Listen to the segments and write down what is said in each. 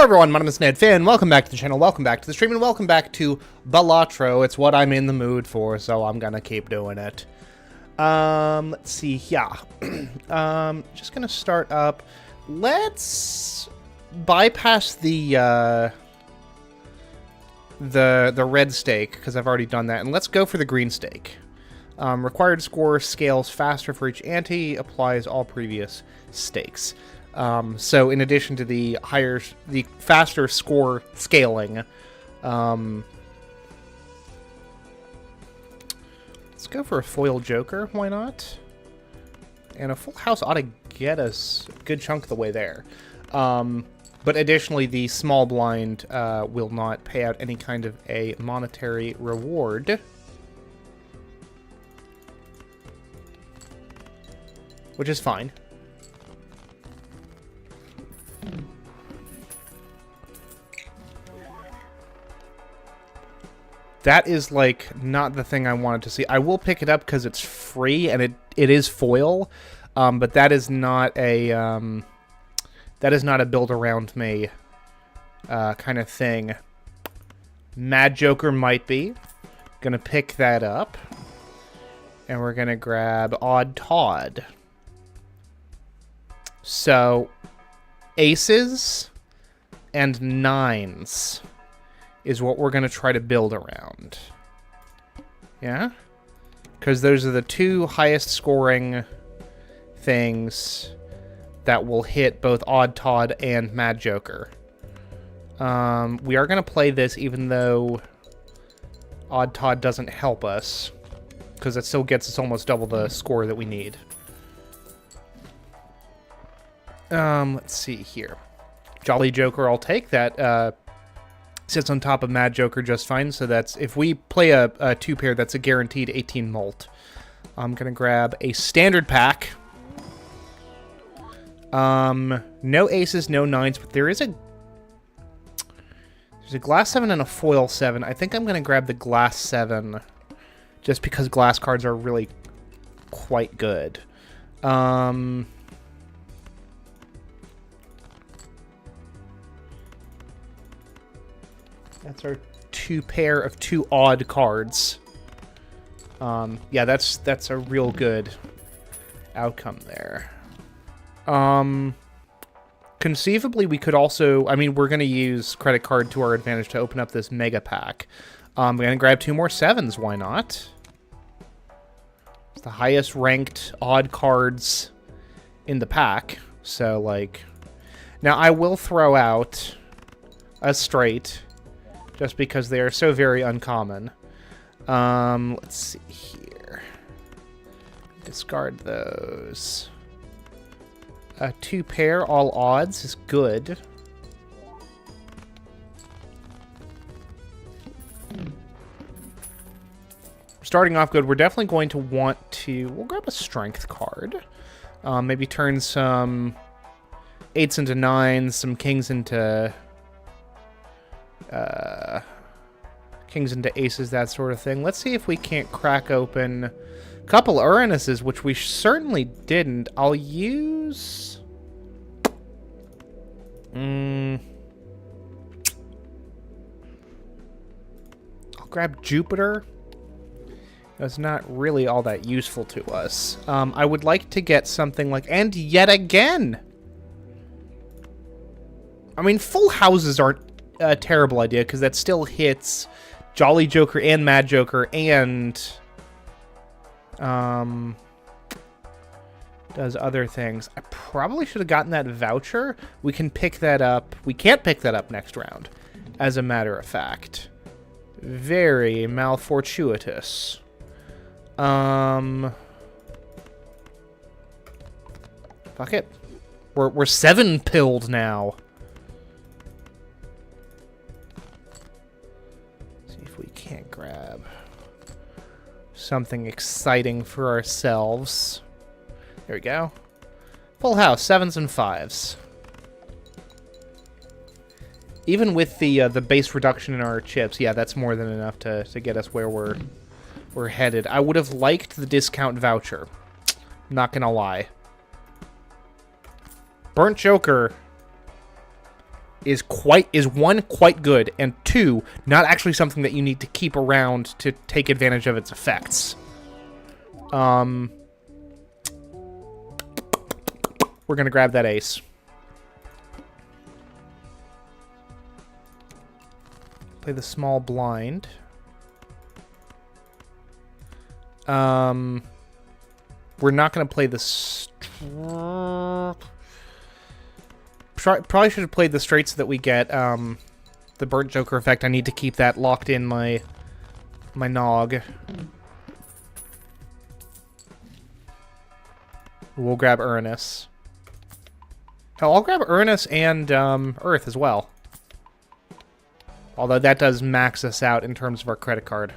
Hello everyone, my name is Ned Finn, welcome back to the channel, welcome back to the stream, and welcome back to Balatro. It's what I'm in the mood for, so I'm gonna keep doing it. Let's see, yeah. Just gonna start up. Let's bypass the red stake, because I've already done that, and let's go for the green stake. Required score scales faster for each ante, applies all previous stakes. So in addition to the faster score scaling, let's go for a foil joker, why not? And a full house ought to get us a good chunk of the way there. But additionally, the small blind will not pay out any kind of a monetary reward. Which is fine. That is, like, not the thing I wanted to see. I will pick it up because it's free, and it is foil, but that is not a, build around me, kind of thing. Mad Joker might be. Gonna pick that up, and we're gonna grab Odd Todd. So, aces and nines is what we're going to try to build around. Yeah? Because those are the two highest scoring things that will hit both Odd Todd and Mad Joker. We are going to play this even though Odd Todd doesn't help us, because it still gets us almost double the score that we need. Let's see here. Jolly Joker, I'll take that. Sits on top of Mad Joker just fine, so that's, if we play a two-pair, that's a guaranteed 18 molt. I'm gonna grab a standard pack. No aces, no nines, but there's a glass 7 and a foil 7. I think I'm gonna grab the glass 7, just because glass cards are really quite good. That's our two pair of two odd cards. Yeah, that's a real good outcome there. Conceivably, we could also, I mean, we're going to use credit card to our advantage to open up this mega pack. We're going to grab two more 7s, why not? It's the highest ranked odd cards in the pack. So, like, now I will throw out a straight, just because they are so very uncommon. Let's see here. Discard those. A two pair, all odds is good. Starting off good, we're definitely going to want to... We'll grab a strength card. Maybe turn some 8s into 9s, some kings into... kings into aces, that sort of thing. Let's see if we can't crack open a couple Uranuses, which we certainly didn't. I'll use... I'll grab Jupiter. That's not really all that useful to us. I would like to get something like... And yet again! I mean, full houses aren't a terrible idea, because that still hits Jolly Joker and Mad Joker and does other things. I probably should have gotten that voucher. We can pick that up. We can't pick that up next round, as a matter of fact. Very malfortuitous. Fuck it. We're 7-pilled now. We can't grab something exciting for ourselves. There we go. Full house, 7s and 5s. Even with the base reduction in our chips, yeah, that's more than enough to get us where we're headed. I would have liked the discount voucher. Not gonna lie. Burnt Joker. is one, quite good, and two, not actually something that you need to keep around to take advantage of its effects. We're gonna grab that ace. Play the small blind. We're not gonna play the probably should have played the straight so that we get the burnt joker effect. I need to keep that locked in my nog. We'll grab Uranus. Oh, I'll grab Uranus and Earth as well. Although that does max us out in terms of our credit card.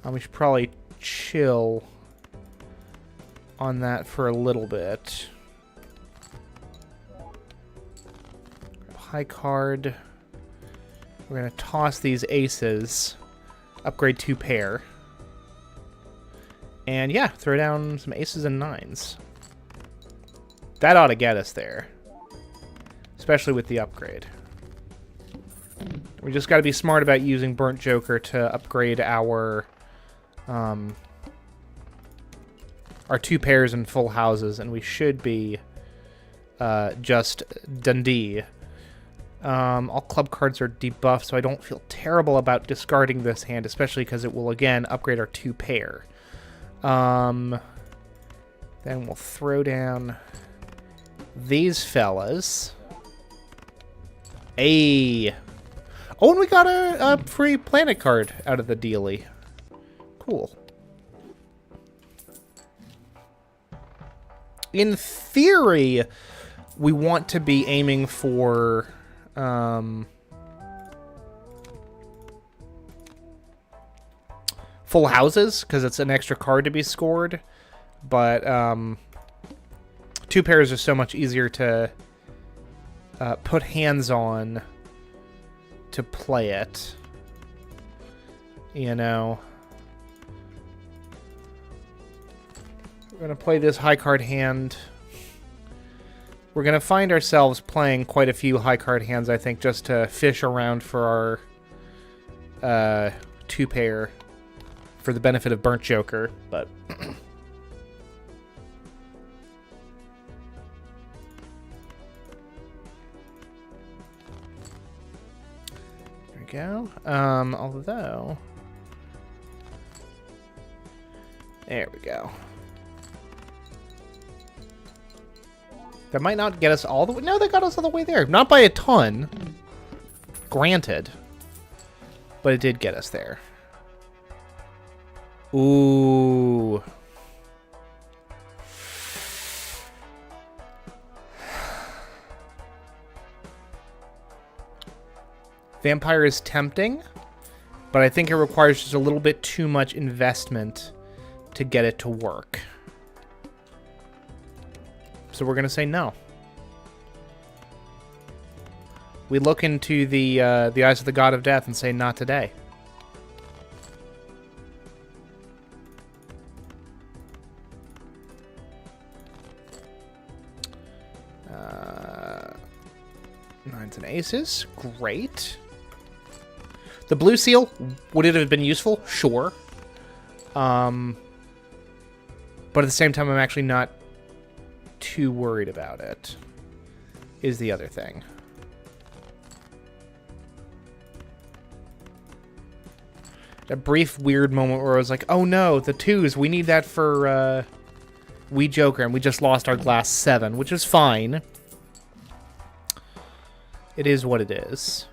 We should probably chill on that for a little bit. High card. We're going to toss these aces. Upgrade 2 pair. And yeah, throw down some aces and nines. That ought to get us there. Especially with the upgrade. We just got to be smart about using Burnt Joker to upgrade our 2 pairs and full houses, and we should be just Dundee. All club cards are debuffed, so I don't feel terrible about discarding this hand, especially because it will, again, upgrade our 2 pair. Then we'll throw down these fellas. Ayy. Oh, and we got a free planet card out of the dealie. Cool. In theory, we want to be aiming for full houses, because it's an extra card to be scored. But 2 pairs are so much easier to put hands on to play it. You know. We're going to play this high card hand. We're going to find ourselves playing quite a few high card hands, I think, just to fish around for our 2 pair for the benefit of Burnt Joker, but there we go. Although there we go. That might not get us all the way. No, they got us all the way there. Not by a ton. Granted. But it did get us there. Ooh. Vampire is tempting, but I think it requires just a little bit too much investment to get it to work. So we're going to say no. We look into the eyes of the God of Death and say, not today. Nines and aces. Great. The blue seal, would it have been useful? Sure. But at the same time, I'm actually not too worried about it, is the other thing. A brief weird moment where I was like, oh no, the 2s, we need that for Wee Joker, and we just lost our glass 7, which is fine. It is what it is.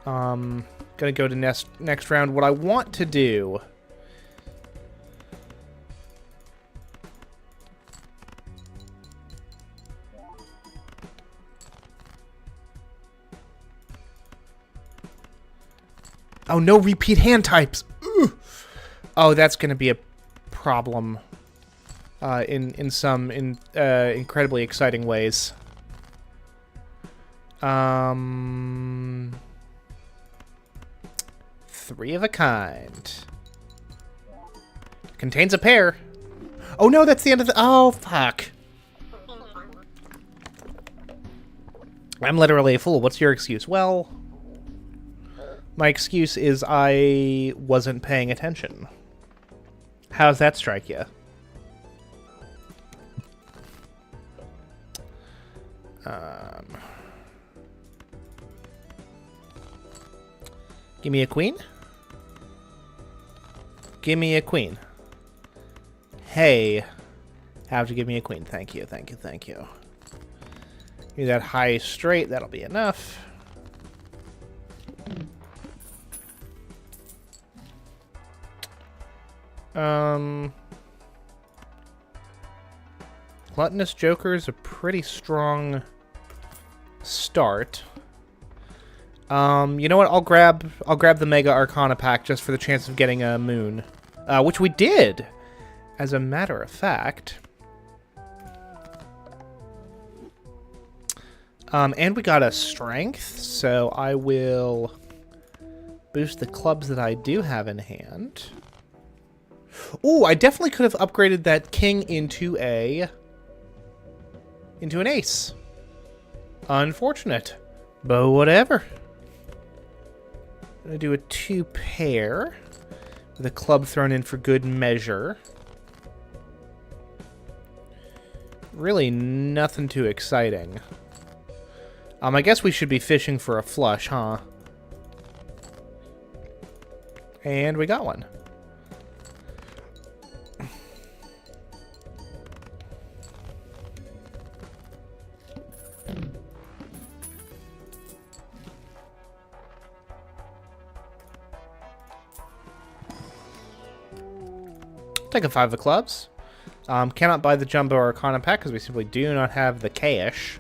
Gonna go to next round. What I want to do oh, no repeat hand types. Ugh. Oh, that's going to be a problem in some incredibly exciting ways. 3 of a kind. Contains a pair. Oh, no, that's the end of the... Oh, fuck. I'm literally a fool. What's your excuse? Well, my excuse is I wasn't paying attention. How's that strike you? Give me a queen. Give me a queen. Hey, have to give me a queen. Thank you, thank you, thank you. Give me that high straight. That'll be enough. Gluttonous Joker is a pretty strong start. You know what? I'll grab the Mega Arcana pack just for the chance of getting a moon, which we did, as a matter of fact. And we got a strength, so I will boost the clubs that I do have in hand. Ooh, I definitely could have upgraded that king into an ace. Unfortunate, but whatever. I'm gonna do a 2-pair with a club thrown in for good measure. Really nothing too exciting. I guess we should be fishing for a flush, huh? And we got one. Take a 5 of clubs. Cannot buy the Jumbo Arcana pack because we simply do not have the cash.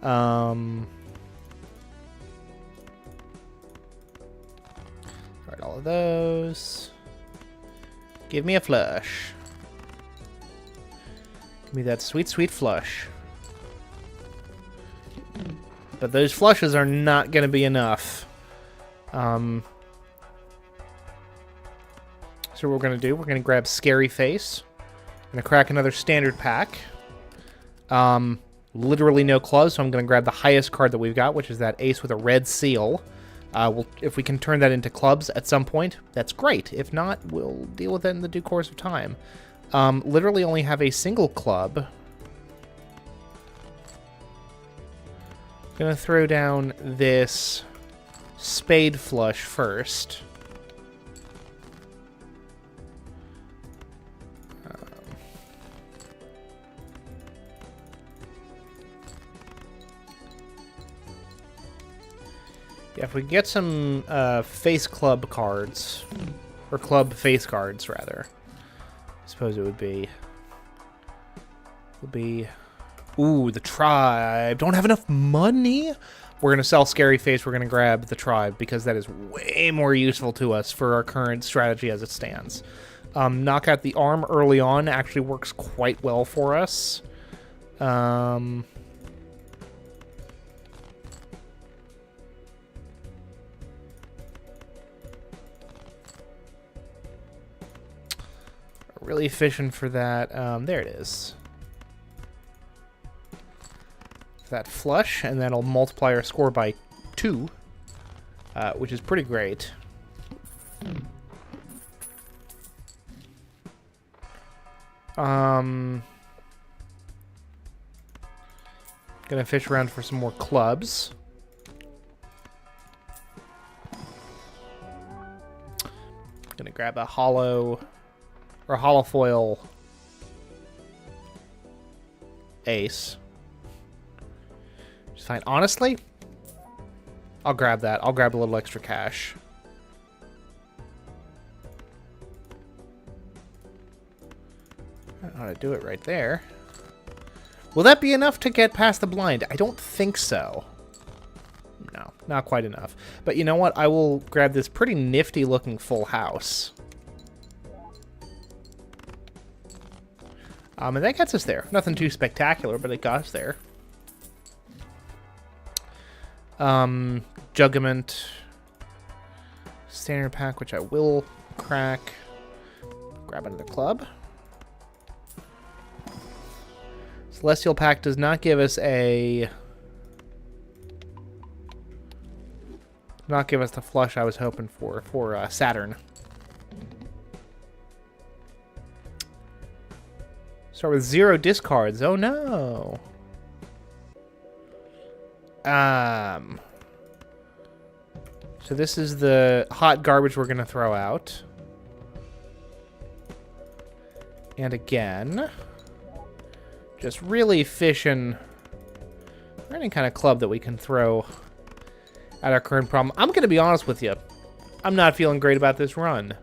Alright, all of those. Give me a flush. Give me that sweet, sweet flush. But those flushes are not going to be enough. So what we're going to do, we're going to grab Scary Face. I'm going to crack another standard pack. Literally no clubs, so I'm going to grab the highest card that we've got, which is that ace with a red seal. If we can turn that into clubs at some point, that's great. If not, we'll deal with it in the due course of time. Literally only have a single club. Going to throw down this spade flush first. Yeah, if we get some face club cards, or club face cards, rather, I suppose it would be... Ooh, the tribe. Don't have enough money? We're going to sell Scary Face. We're going to grab the tribe, because that is way more useful to us for our current strategy as it stands. Knock out the arm early on actually works quite well for us. Really fishing for that. There it is. That flush, and that'll multiply our score by 2, which is pretty great. Gonna fish around for some more clubs. Gonna grab a hollow or holofoil ace. Just fine. Honestly, I'll grab that. I'll grab a little extra cash. I ought to do it right there. Will that be enough to get past the blind? I don't think so. No, not quite enough. But you know what? I will grab this pretty nifty looking full house. And that gets us there. Nothing too spectacular, but it got us there. Jugament. Standard pack, which I will crack. Grab another club. Celestial pack does not give us a Not give us the flush I was hoping for Saturn. Start with 0 discards. Oh no. So this is the hot garbage we're gonna throw out. And again, just really fishing for any kind of club that we can throw at our current problem. I'm gonna be honest with you. I'm not feeling great about this run.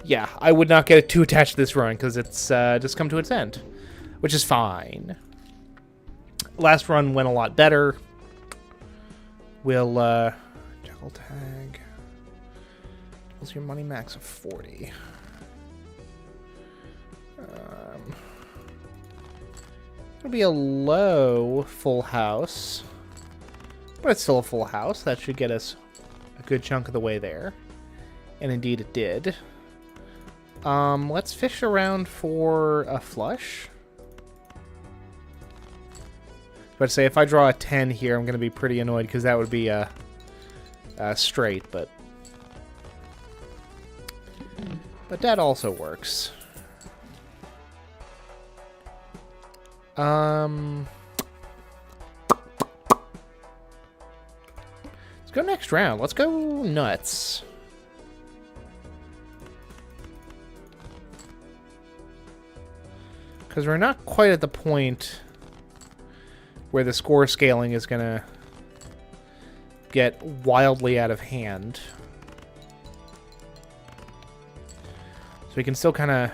Yeah, I would not get too attached to this run because it's just come to its end, which is fine. Last run went a lot better. We'll juggle tag. What's your money max of 40? It'll be a low full house, but it's still a full house. That should get us a good chunk of the way there, and indeed it did. Let's fish around for a flush. But say if I draw a 10 here, I'm going to be pretty annoyed because that would be a straight, but that also works. Let's go next round. Let's go nuts. Because we're not quite at the point where the score scaling is going to get wildly out of hand. So we can still kind of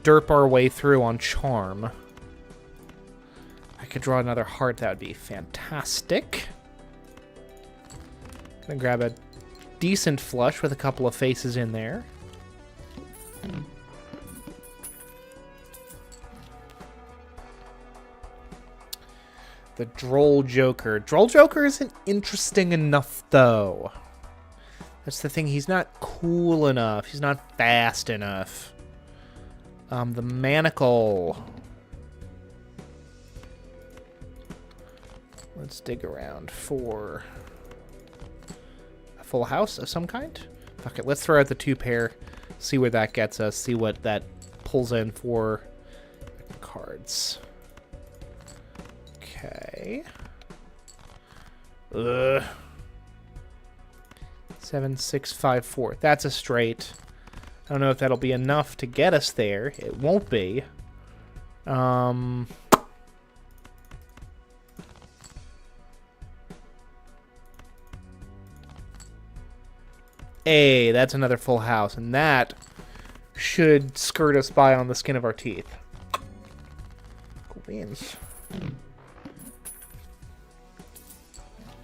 derp our way through on charm. I could draw another heart. That would be fantastic. Gonna grab a decent flush with a couple of faces in there. The Droll Joker. Droll Joker isn't interesting enough, though. That's the thing. He's not cool enough. He's not fast enough. The Manacle. Let's dig around for a full house of some kind. Fuck it. Let's throw out the 2 pair. See where that gets us. See what that pulls in for cards. Okay. 7, 6, 5, 4. That's a straight. I don't know if that'll be enough to get us there. It won't be. Hey, that's another full house, and that should skirt us by on the skin of our teeth. Cool beans.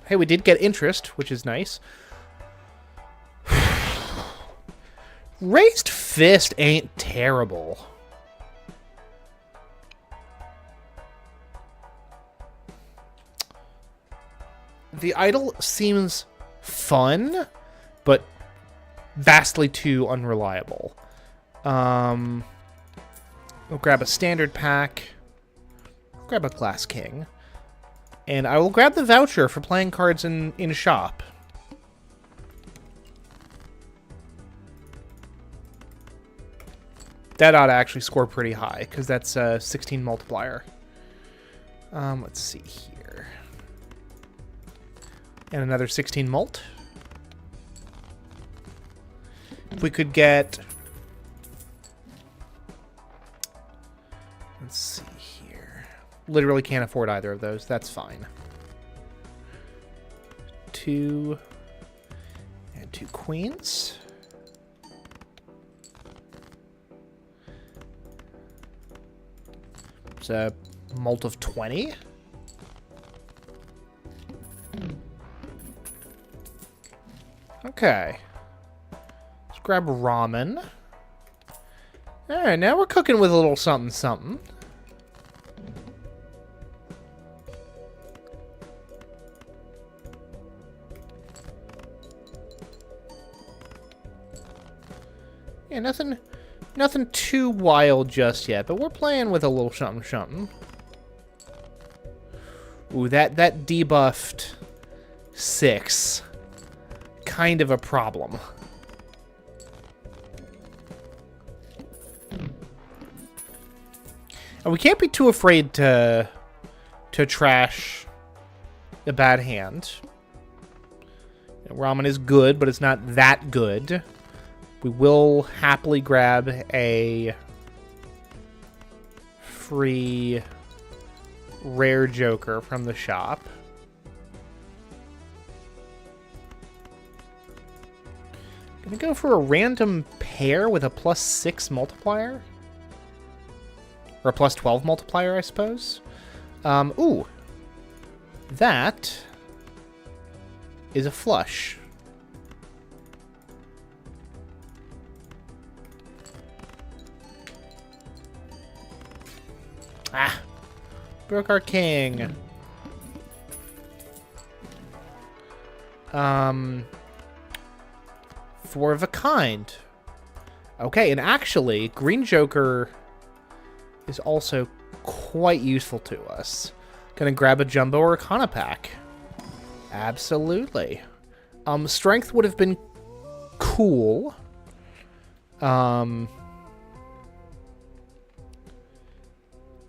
Hey, we did get interest, which is nice. Raised Fist ain't terrible. The idol seems fun, but vastly too unreliable. We'll grab a standard pack. Grab a Glass King. And I will grab the voucher for playing cards in shop. That ought to actually score pretty high, because that's a 16 multiplier. Let's see here. And another 16 mult. If we could get... Let's see here. Literally can't afford either of those. That's fine. 2 and 2 queens. It's a mult of 20. Okay. Let's grab ramen. Alright, now we're cooking with a little something something. Yeah, nothing too wild just yet, but we're playing with a little something something. Ooh, that debuffed 6. Kind of a problem. And we can't be too afraid to trash a bad hand. Ramen is good, but it's not that good. We will happily grab a free rare joker from the shop. Gonna go for a random pair with a +6 multiplier. Or a +12 multiplier, I suppose. Ooh. That is a flush. Ah! Broke our king. Four of a kind. Okay, and actually, Green Joker is also quite useful to us. Gonna grab a Jumbo Arcana pack. Absolutely. Strength would have been cool.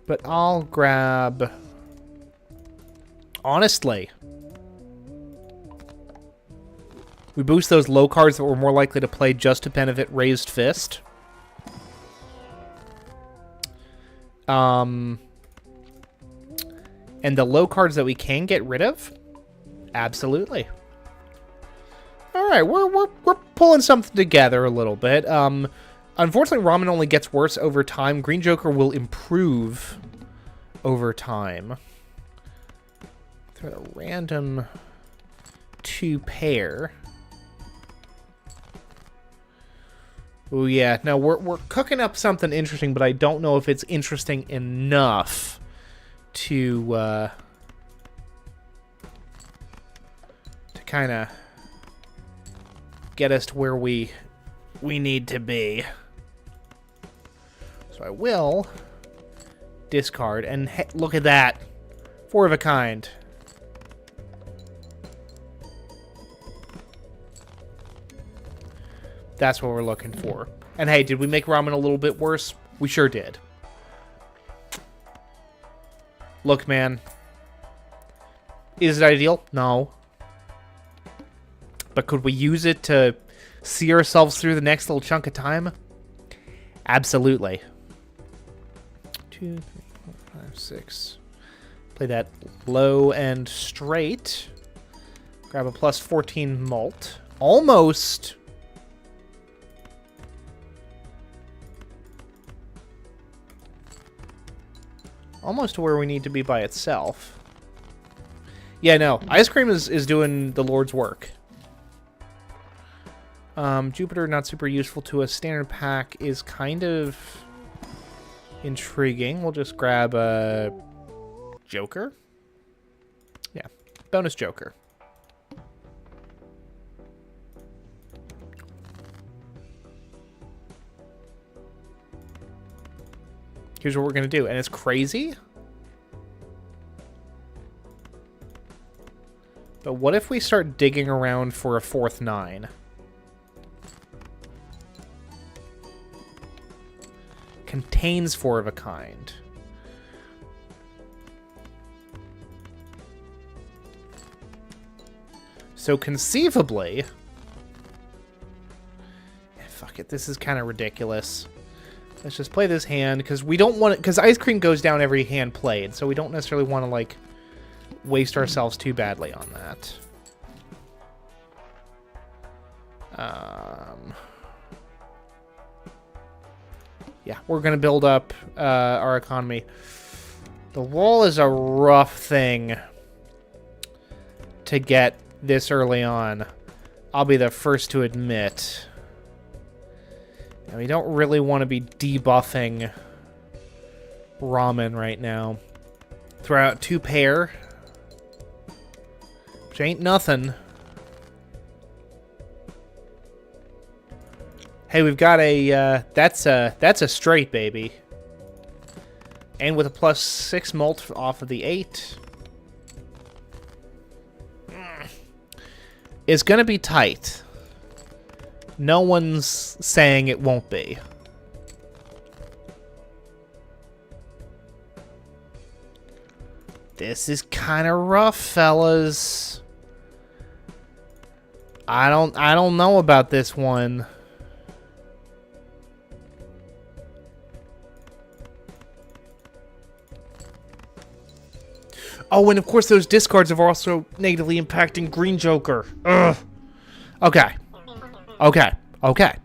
But I'll grab... Honestly. We boost those low cards that we're more likely to play just to benefit Raised Fist. And the low cards that we can get rid of? Absolutely. Alright, we're pulling something together a little bit. Unfortunately, Ramen only gets worse over time. Green Joker will improve over time. Throw a random 2 pair. Oh yeah, no, we're cooking up something interesting, but I don't know if it's interesting enough to kind of get us to where we need to be. So I will discard, and look at that. 4 of a kind. That's what we're looking for. And hey, did we make Ramen a little bit worse? We sure did. Look, man. Is it ideal? No. But could we use it to see ourselves through the next little chunk of time? Absolutely. 2, 3, 4, 5, 6. Play that low and straight. Grab a +14 mult. Almost... almost to where we need to be by itself. Yeah, no. Ice Cream is doing the Lord's work. Jupiter, not super useful to us. Standard pack is kind of intriguing. We'll just grab a Joker. Yeah, bonus Joker. Here's what we're going to do. And it's crazy. But what if we start digging around for a 4th 9? Contains 4 of a kind. So conceivably... fuck it, this is kind of ridiculous. Let's just play this hand, because we don't want it, because Ice Cream goes down every hand played, so we don't necessarily want to, like, waste ourselves too badly on that. Yeah, we're going to build up our economy. The wall is a rough thing to get this early on. I'll be the first to admit. And we don't really want to be debuffing Ramen right now. Throw out 2 pair. Which ain't nothing. Hey, we've got a, that's a straight, baby. And with a +6 mult off of the 8. is going to be tight. No one's saying it won't be. This is kind of rough, fellas. I don't know about this one. Oh, and of course those discards are also negatively impacting Green Joker. Ugh. Okay. Okay. Okay.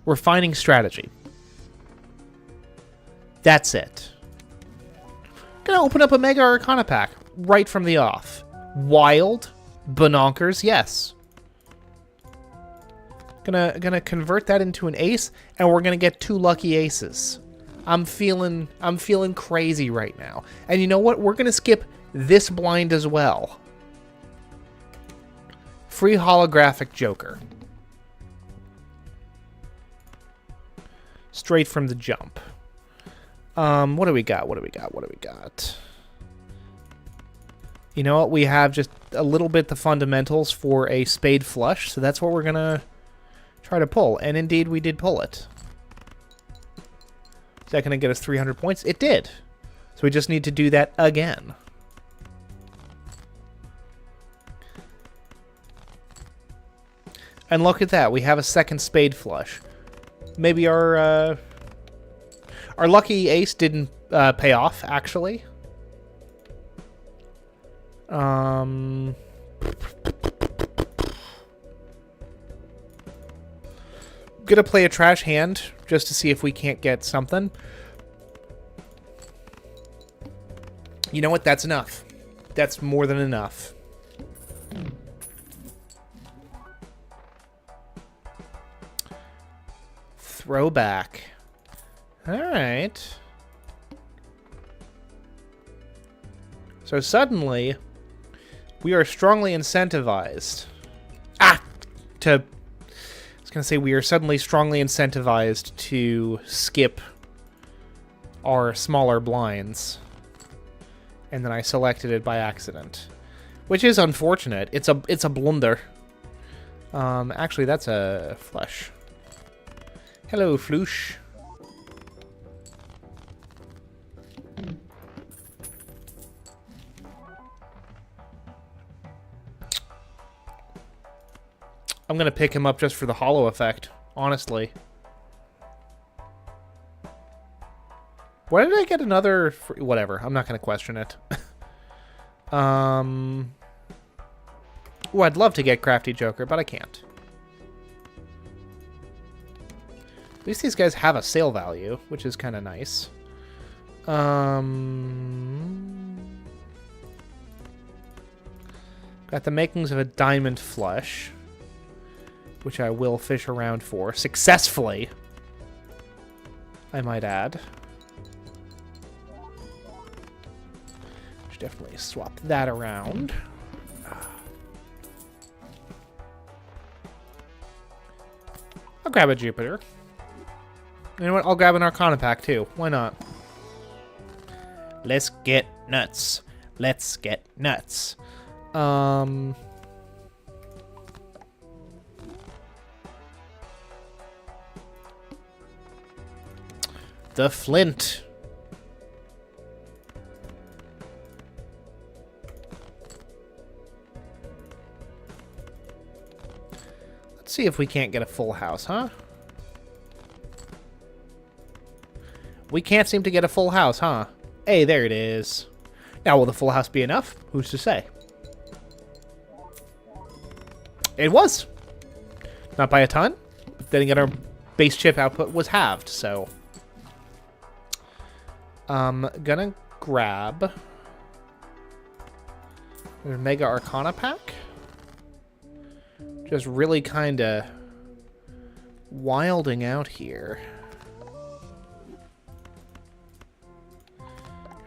We're finding strategy. That's it. Gonna open up a Mega Arcana pack right from the off. Wild, Bononkers, yes. Gonna convert that into an ace, and we're gonna get 2 lucky aces. I'm feeling crazy right now. And you know what? We're gonna skip this blind as well. Free holographic Joker. Straight from the jump. What do we got? What do we got? What do we got? You know what? We have just a little bit the fundamentals for a spade flush, so that's what we're gonna try to pull. And indeed, we did pull it. Is that gonna get us 300 points? It did. So we just need to do that again. And look at that. We have a second spade flush. Maybe our lucky ace didn't pay off, actually. Gonna play a trash hand just to see if we can't get something. You know what? That's enough. That's more than enough. Throwback. Alright. So suddenly, we are strongly incentivized. I was going to say we are suddenly strongly incentivized to skip our smaller blinds. And then I selected it by accident. Which is unfortunate. It's a blunder. Actually, that's a flush. Hello, Floosh. I'm gonna pick him up just for the hollow effect, honestly. Why did I get another... Whatever, I'm not gonna question it. Ooh, I'd love to get Crafty Joker, but I can't. At least these guys have a sale value, which is kind of nice. Got the makings of a diamond flush, which I will fish around for. Successfully, I might add. Should definitely swap that around. I'll grab a Jupiter. You know what? I'll grab an Arcana pack, too. Why not? Let's get nuts. Let's get nuts. The Flint. Let's see if we can't get a full house, huh? We can't seem to get a full house, huh? Hey, there it is. Now, will the full house be enough? Who's to say? It was. Not by a ton. But then again, our base chip output was halved, so... gonna grab... the Mega Arcana pack. Just really kind of... wilding out here.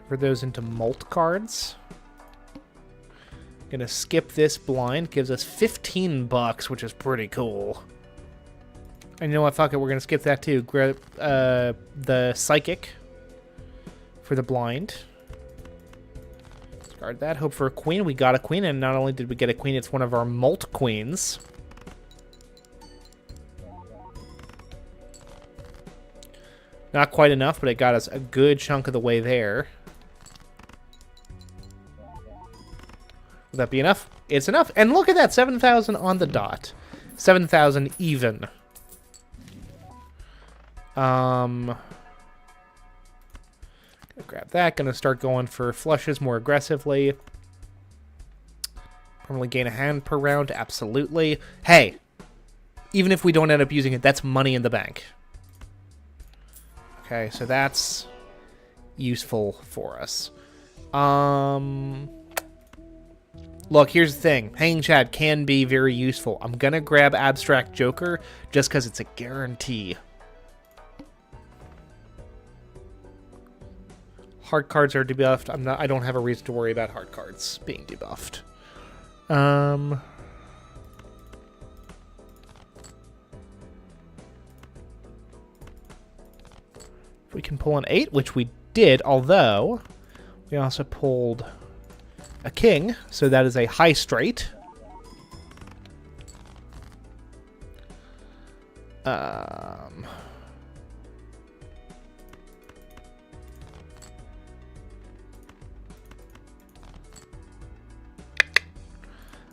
For those into Molt cards. Gonna skip this blind. Gives us 15 bucks, which is pretty cool. And you know what? Fuck it. We're gonna skip that too. Grab the Psychic for the blind. Discard that. Hope for a queen. We got a queen, and not only did we get a queen, it's one of our molt queens. Not quite enough, but it got us a good chunk of the way there. Would that be enough? It's enough. And look at that, 7,000 on the dot. 7,000 even. Gonna grab that. Gonna start going for flushes more aggressively. Probably gain a hand per round. Absolutely. Hey, even if we don't end up using it, that's money in the bank. Okay, so that's useful for us. Look, here's the thing. Hanging Chad can be very useful. I'm gonna grab Abstract Joker just because it's a guarantee. Hard cards are debuffed. I don't have a reason to worry about hard cards being debuffed. If we can pull an 8, which we did, although we also pulled a king, so that is a high straight.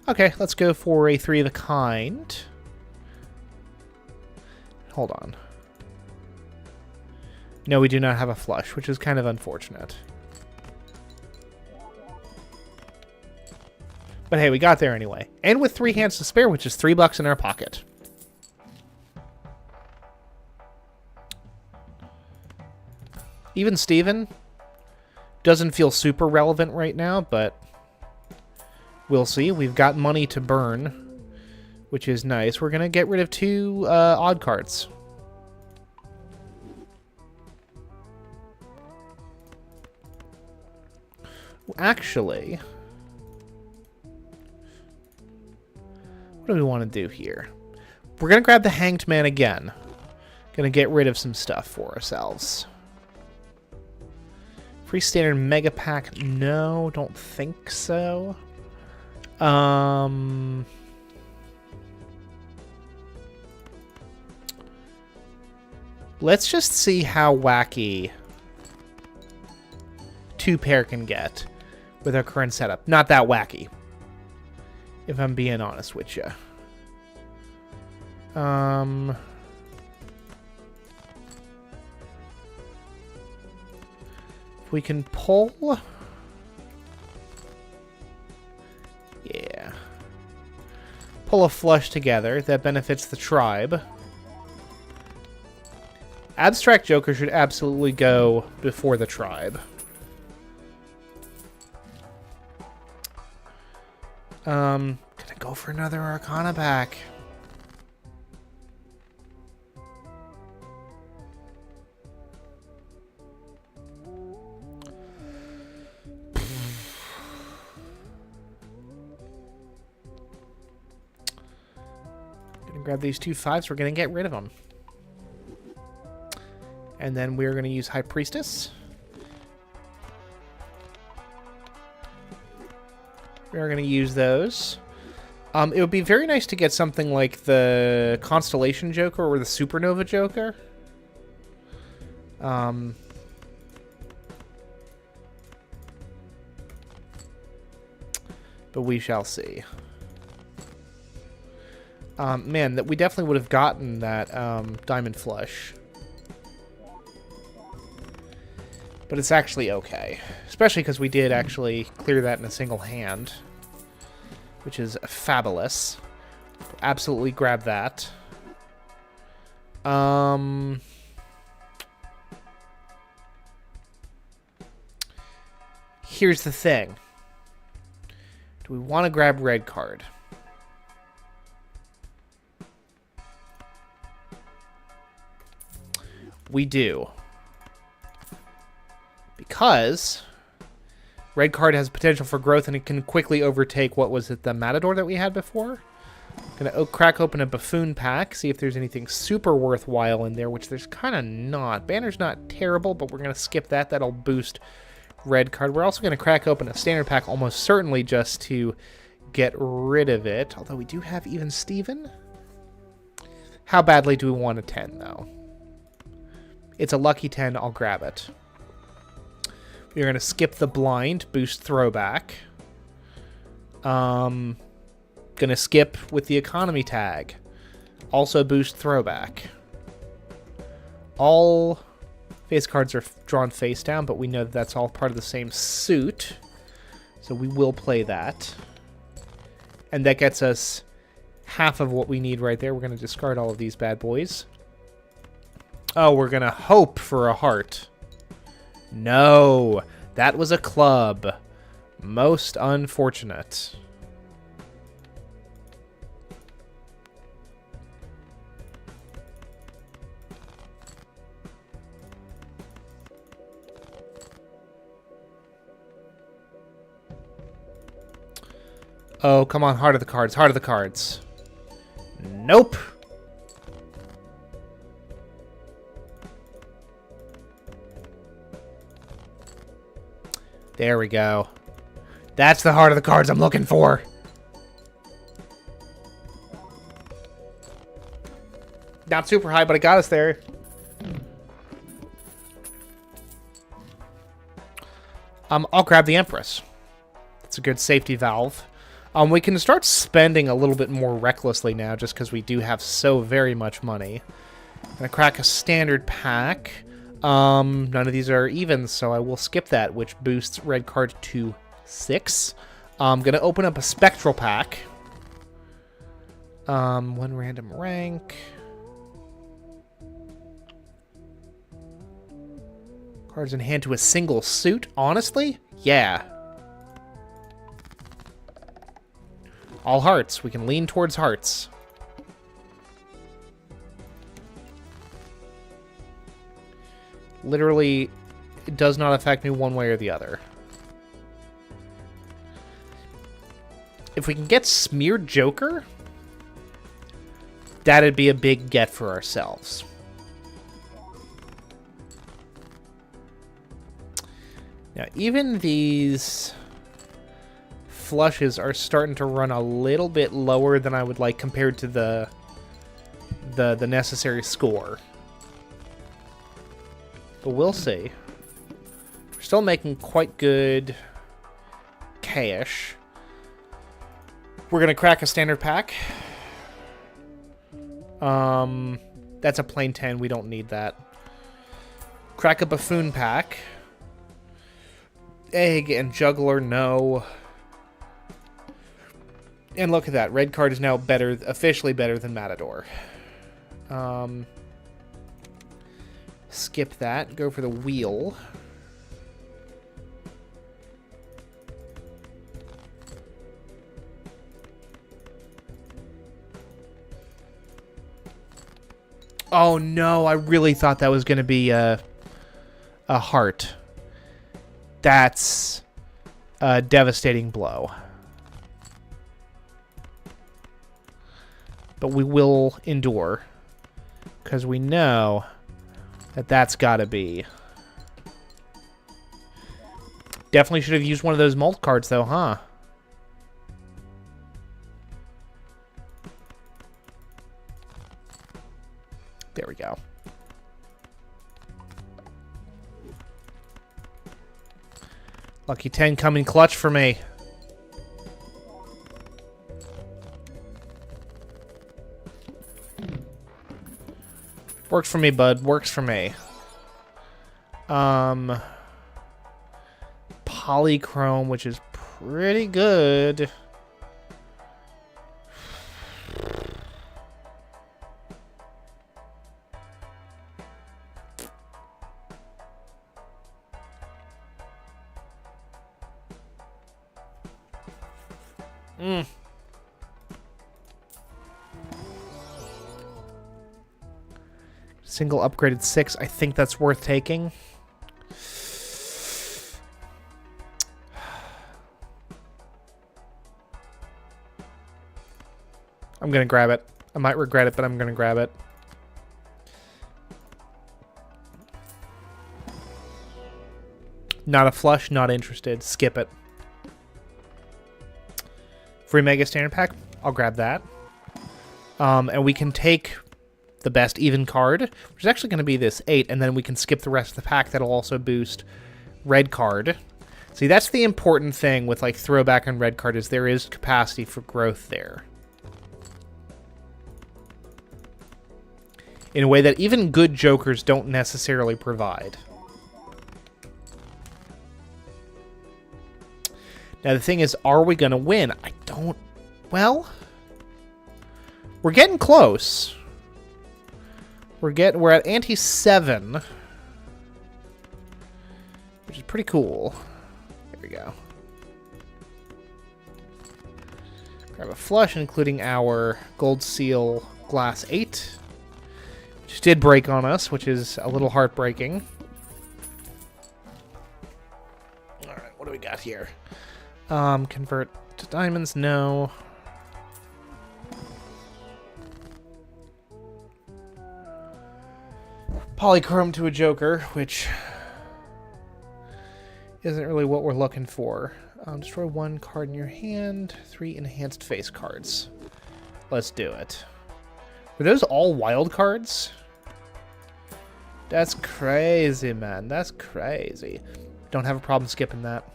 Okay, let's go for a 3 of a kind. Hold on. No, we do not have a flush, which is kind of unfortunate. But hey, we got there anyway. And with 3 hands to spare, which is $3 in our pocket. Even Steven doesn't feel super relevant right now, but we'll see. We've got money to burn, which is nice. We're going to get rid of 2 odd cards. Actually, what do we want to do here? We're going to grab the Hanged Man again. Going to get rid of some stuff for ourselves. Free standard mega pack? No, don't think so. Let's just see how wacky 2-pair can get with our current setup. Not that wacky, if I'm being honest with you. If we can pull... Yeah. Pull a flush together that benefits the tribe. Abstract Joker should absolutely go before the tribe. Gonna go for another Arcana pack. Gonna grab these 2 5s. We're gonna get rid of them. And then we're gonna use High Priestess. We are going to use those. It would be very nice to get something like the Constellation Joker or the Supernova Joker. But we shall see. Man, that we definitely would have gotten that Diamond Flush. But it's actually okay. Especially because we did actually clear that in a single hand. Which is fabulous. Absolutely grab that. Here's the thing. Do we want to grab red card? We do. Because red card has potential for growth and it can quickly overtake, what was it, the Matador that we had before? Gonna crack open a Buffoon pack, see if there's anything super worthwhile in there, which there's kind of not. Banner's not terrible, but we're gonna skip that. That'll boost red card. We're also going to crack open a standard pack almost certainly just to get rid of it. Although we do have even Steven. How badly do we want a 10, though? It's a lucky 10. I'll grab it. We're going to skip the blind, boost throwback. Going to skip with the economy tag. Also boost throwback. All face cards are drawn face down, but we know that that's all part of the same suit. So we will play that. And that gets us half of what we need right there. We're going to discard all of these bad boys. Oh, we're going to hope for a heart. No, that was a club. Most unfortunate. Oh, come on, heart of the cards, heart of the cards. Nope. There we go. That's the heart of the cards I'm looking for. Not super high, but it got us there. I'll grab the Empress. It's a good safety valve. We can start spending a little bit more recklessly now, just because we do have so very much money. Gonna crack a standard pack. None of these are even, so I will skip that, which boosts red card to 6. I'm gonna open up a spectral pack. One random rank. Cards in hand to a single suit. Honestly, yeah. All hearts. We can lean towards hearts. Literally, it does not affect me one way or the other. If we can get Smeared Joker, that'd be a big get for ourselves. Now, even these flushes are starting to run a little bit lower than I would like compared to the necessary score. But we'll see. We're still making quite good cash. We're going to crack a standard pack. That's a plain 10. We don't need that. Crack a buffoon pack. Egg and juggler, no. And look at that. Red card is now better, officially better than Matador. Skip that. Go for the wheel. Oh no, I really thought that was going to be a heart. That's a devastating blow. But we will endure, because we know that that's got to be. Definitely should have used one of those mult cards, though, huh? There we go. Lucky 10 coming clutch for me. Works for me, bud. Works for me. Polychrome, which is pretty good. Single upgraded 6. I think that's worth taking. I'm going to grab it. I might regret it, but I'm going to grab it. Not a flush, not interested. Skip it. Free Mega Standard Pack. I'll grab that. And we can take the best even card, which is actually going to be this 8, and then we can skip the rest of the pack. That'll also boost red card. See, that's the important thing with like throwback and red card, is there is capacity for growth there. In a way that even good jokers don't necessarily provide. Now, the thing is, are we going to win? I don't... Well, we're getting close. We're at ante 7, which is pretty cool. There we go. Grab a flush, including our Gold Seal Glass 8, which did break on us, which is a little heartbreaking. All right, what do we got here? Convert to diamonds, no. Polychrome to a joker, which isn't really what we're looking for. Destroy 1 card in your hand, 3 enhanced face cards. Let's do it. Were those all wild cards? That's crazy, man. That's crazy. Don't have a problem skipping that.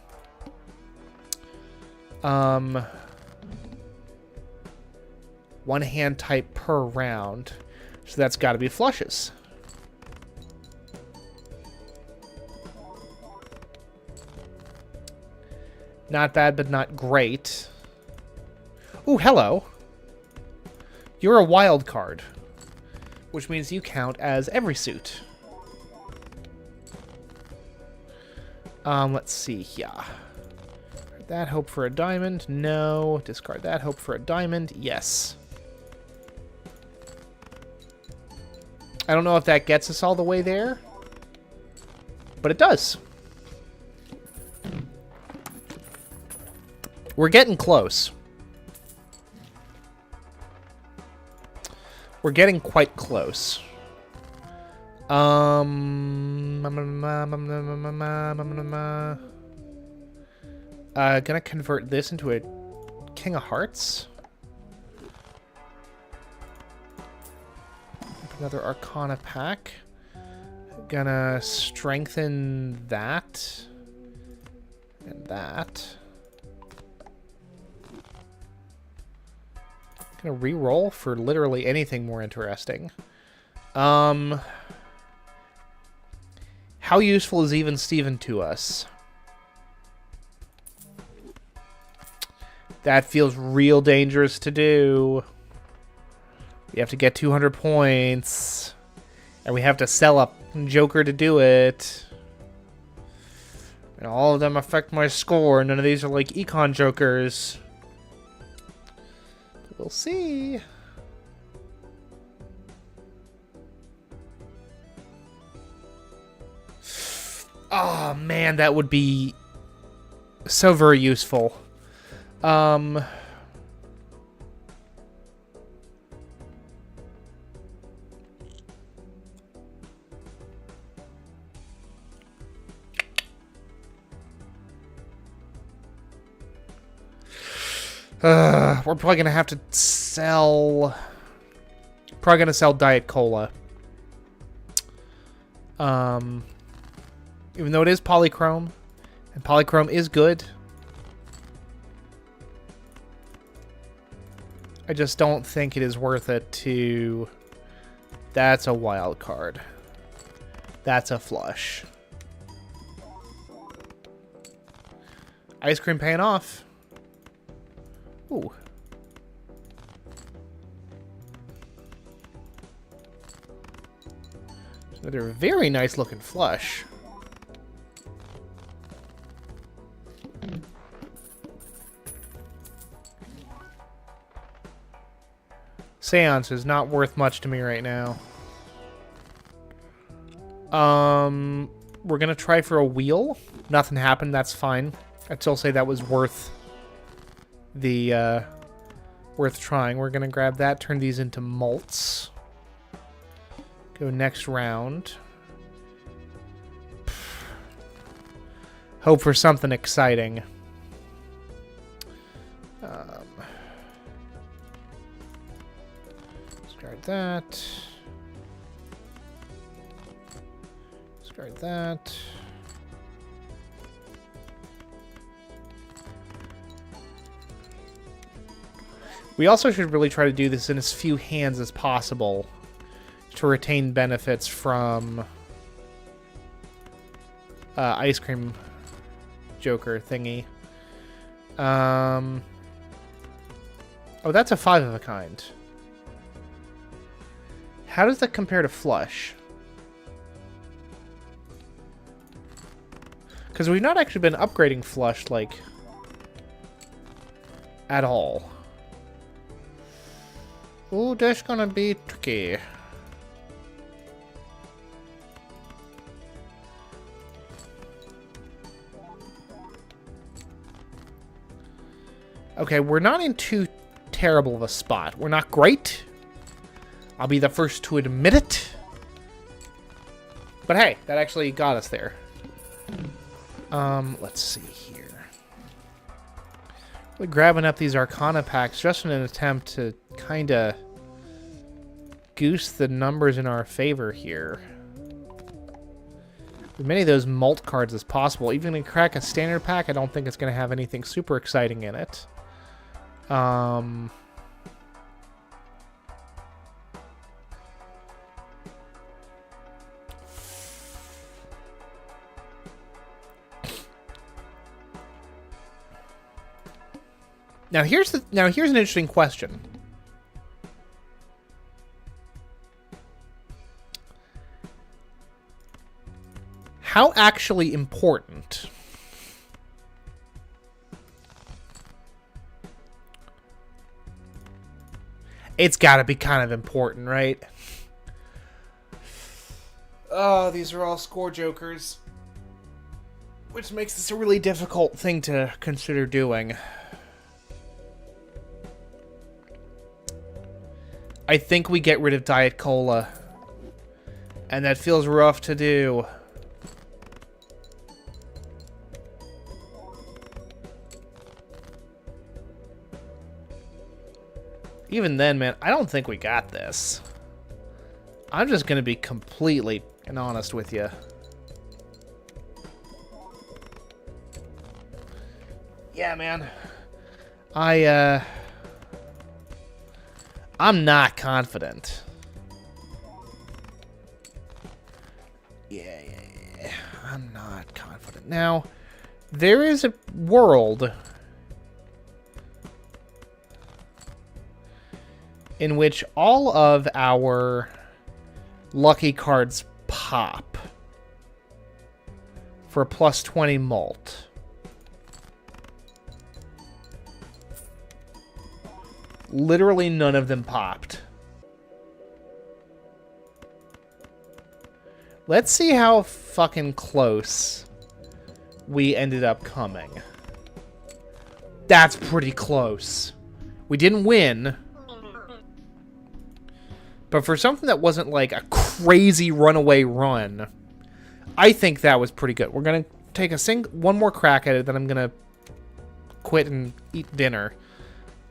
One hand type per round. So that's got to be flushes. Not bad, but not great. Ooh, hello. You're a wild card, which means you count as every suit. Let's see here. That, hope for a diamond. No. Discard that, hope for a diamond. Yes. I don't know if that gets us all the way there, but it does. We're getting close. We're getting quite close. Gonna convert this into a King of Hearts. Another Arcana pack. Gonna strengthen that. And that. Gonna re-roll for literally anything more interesting. How useful is Even Steven to us? That feels real dangerous to do. We have to get 200 points. And we have to sell a Joker to do it. And all of them affect my score. None of these are like Econ Jokers. We'll see. Oh, man, that would be so very useful. We're probably gonna have to sell... Probably gonna sell Diet Cola. Even though it is polychrome, and polychrome is good, I just don't think it is worth it to... That's a wild card. That's a flush. Ice cream paying off. Ooh. Another very nice looking flush. Seance is not worth much to me right now. We're gonna try for a wheel. Nothing happened, that's fine. I'd still say that was worth the worth trying. We're gonna grab that, turn these into malts. Go next round. Hope for something exciting. Discard that. Discard that. We also should really try to do this in as few hands as possible to retain benefits from ice cream joker thingy. Oh, that's a 5 of a kind. How does that compare to flush? Because we've not actually been upgrading flush, like, at all. Ooh, that's gonna be tricky. Okay, we're not in too terrible of a spot. We're not great. I'll be the first to admit it. But hey, that actually got us there. Let's see here. We're grabbing up these Arcana packs just in an attempt to kind of goose the numbers in our favor here. As many of those mult cards as possible. Even if we crack a standard pack, I don't think it's going to have anything super exciting in it. Now here's an interesting question. How actually important it's got to be kind of important, right? Oh, these are all score jokers, which makes this a really difficult thing to consider doing. I think we get rid of Diet Cola. And that feels rough to do. Even then, man, I don't think we got this. I'm just going to be completely honest with you. Yeah, man. I'm not confident. Yeah. I'm not confident. Now, there is a world in which all of our lucky cards pop for plus 20 mult. Literally none of them popped. Let's see how fucking close we ended up coming. That's pretty close. We didn't win. But for something that wasn't like a crazy runaway run, I think that was pretty good. We're going to take one more crack at it, then I'm going to quit and eat dinner.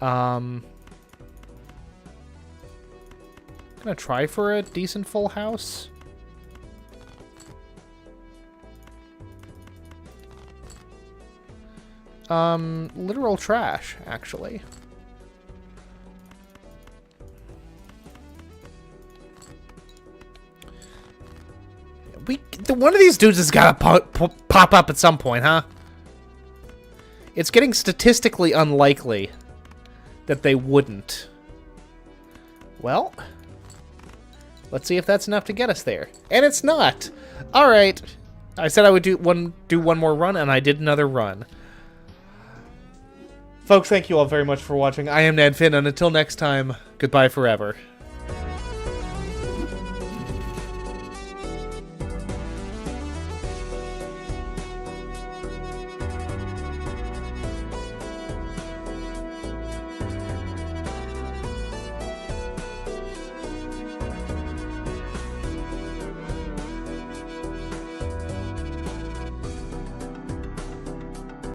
I'm going to try for a decent full house. Literal trash, actually. One of these dudes has got to pop up at some point, huh? It's getting statistically unlikely that they wouldn't. Well, let's see if that's enough to get us there. And it's not. All right. I said I would do one more run, and I did another run. Folks, thank you all very much for watching. I am Ned Finn, and until next time, goodbye forever.